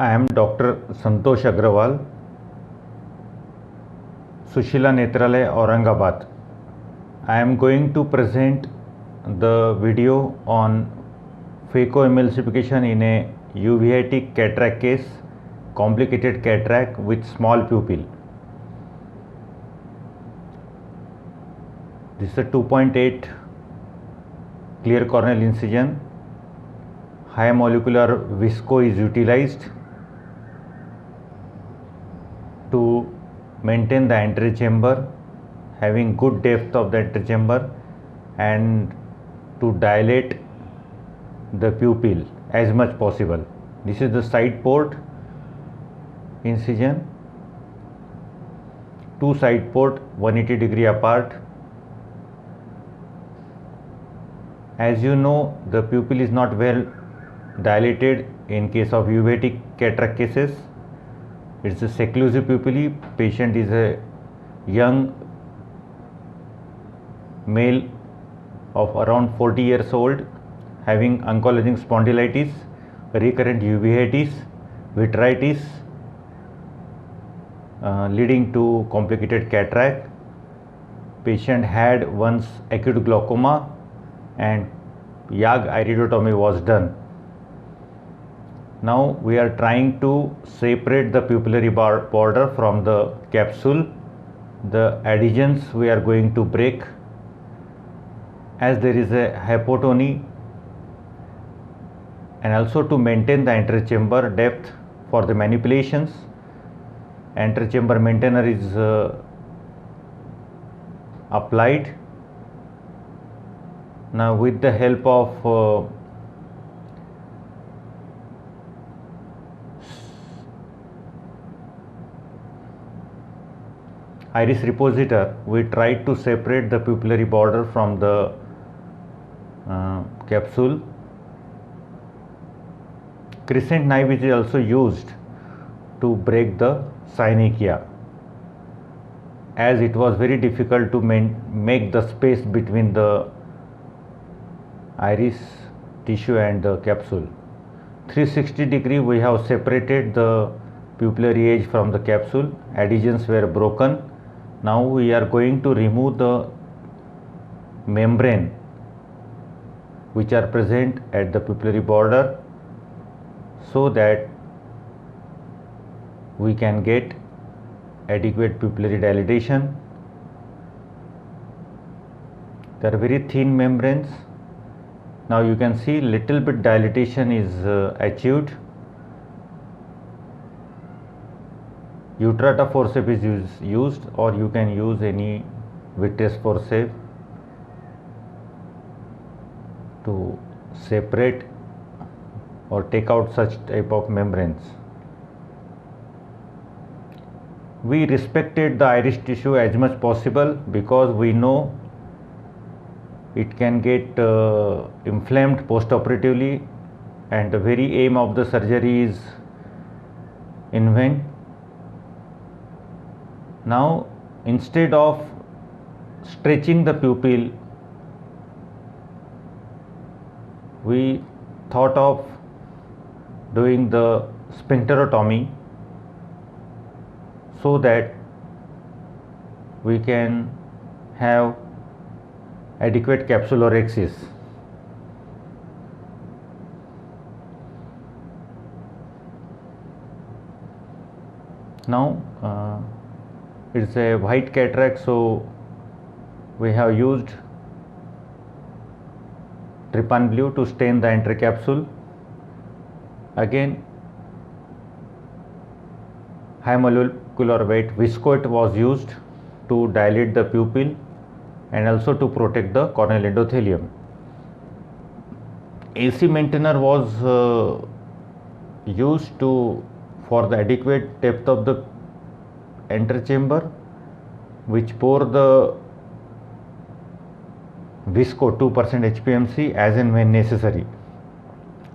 I am Dr. Santosh Agrawal, Sushila Netralaya, Aurangabad. I am going to present the video on phacoemulsification in a uveitic cataract case, complicated cataract with small pupil. This is a 2.8 clear corneal incision. High molecular visco is utilized to maintain the antechamber, having good depth of the antechamber and to dilate the pupil as much possible. This is the side port incision, two side port 180-degree apart. As you know, the pupil is not well dilated in case of uveitic cataract cases. It's a seclusive pupillae. Patient is a young male of around 40 years old, having ankylosing spondylitis, recurrent uveitis, vitritis, leading to complicated cataract. Patient had once acute glaucoma and YAG iridotomy was done. Now we are trying to separate the pupillary border from the capsule. The adhesions we are going to break, as there is a hypotony, and also to maintain the antechamber depth for the manipulations. Antechamber maintainer is applied. Now with the help of iris repositor, we tried to separate the pupillary border from the capsule. Crescent knife is also used to break the synechia, as it was very difficult to make the space between the iris tissue and the capsule. 360-degree we have separated the pupillary edge from the capsule. Adhesions were broken. Now we are going to remove the membrane which are present at the pupillary border, so that we can get adequate pupillary dilatation. They are very thin membranes. Now you can see little bit dilatation is achieved. Utrata forceps is used, or you can use any vitreous forceps to separate or take out such type of membranes. We respected the iris tissue as much possible because we know it can get inflamed postoperatively, and the very aim of the surgery is in vain. Now instead of stretching the pupil, we thought of doing the sphincterotomy, so that we can have adequate capsulorhexis. Now it's a white cataract, so we have used trypan blue to stain the intracapsule. Again, high molecular weight viscoat was used to dilate the pupil and also to protect the corneal endothelium. AC maintainer was used for the adequate depth of the antechamber, which pour the visco 2% HPMC as and when necessary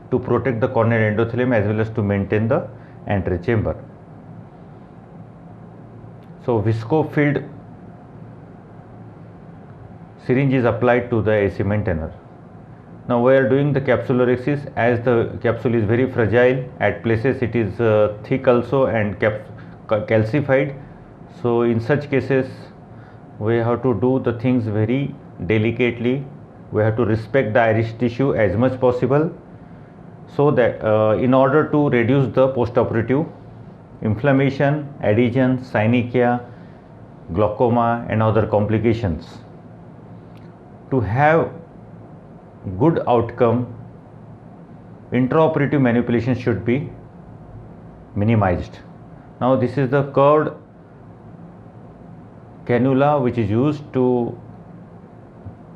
to protect the corneal endothelium as well as to maintain the antechamber. So visco filled syringe is applied to the AC maintainer. Now we are doing the capsulorhexis, as the capsule is very fragile. At places it is thick also and calcified. So in such cases we have to do the things very delicately. We have to respect the iris tissue as much possible, so that in order to reduce the postoperative inflammation, adhesion, synechia, glaucoma and other complications. To have good outcome, intraoperative manipulation should be minimized. Now this is the curved cannula which is used to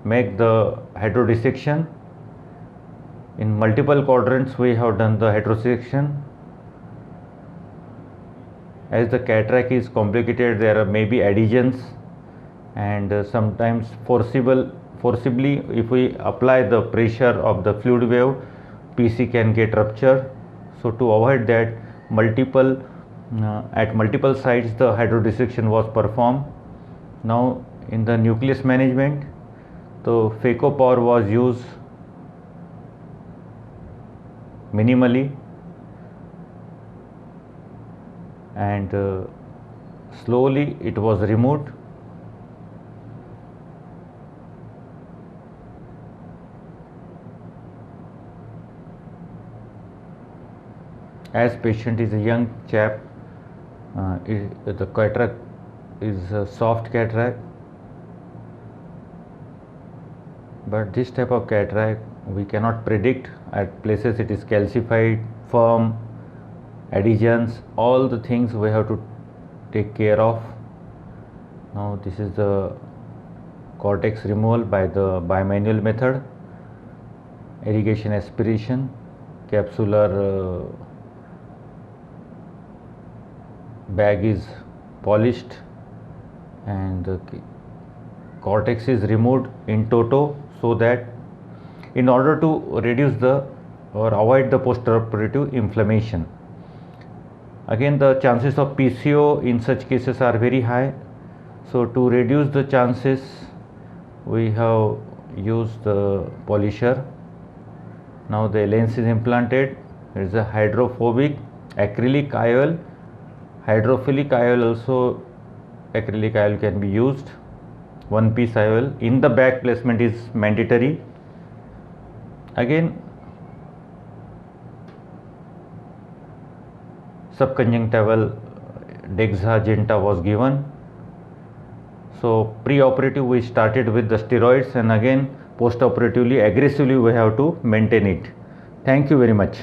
make the hydrodissection. In multiple quadrants we have done the hydrodissection. As the cataract is complicated, there are maybe adhesions, and sometimes forcibly if we apply the pressure of the fluid wave, PC can get ruptured. So to avoid that, at multiple sites the hydrodissection was performed. Now in the nucleus management, the phaco power was used minimally, and slowly it was removed. As patient is a young chap, the cataract is a soft cataract, but this type of cataract we cannot predict. At places it is calcified, firm, adhesions, all the things we have to take care of. Now this is the cortex removal by the bimanual method. Irrigation aspiration, capsular bag is polished, and the cortex is removed in toto, so that in order to reduce or avoid the postoperative inflammation. Again, the chances of PCO in such cases are very high. So to reduce the chances, we have used the polisher. Now the lens is implanted. There is a hydrophobic acrylic IOL. Hydrophilic IOL also, acrylic IOL can be used. One piece IOL. In the back placement is mandatory. Again, subconjunctival Dexa-Genta was given. So pre-operative we started with the steroids, and again post-operatively aggressively we have to maintain it. Thank you very much.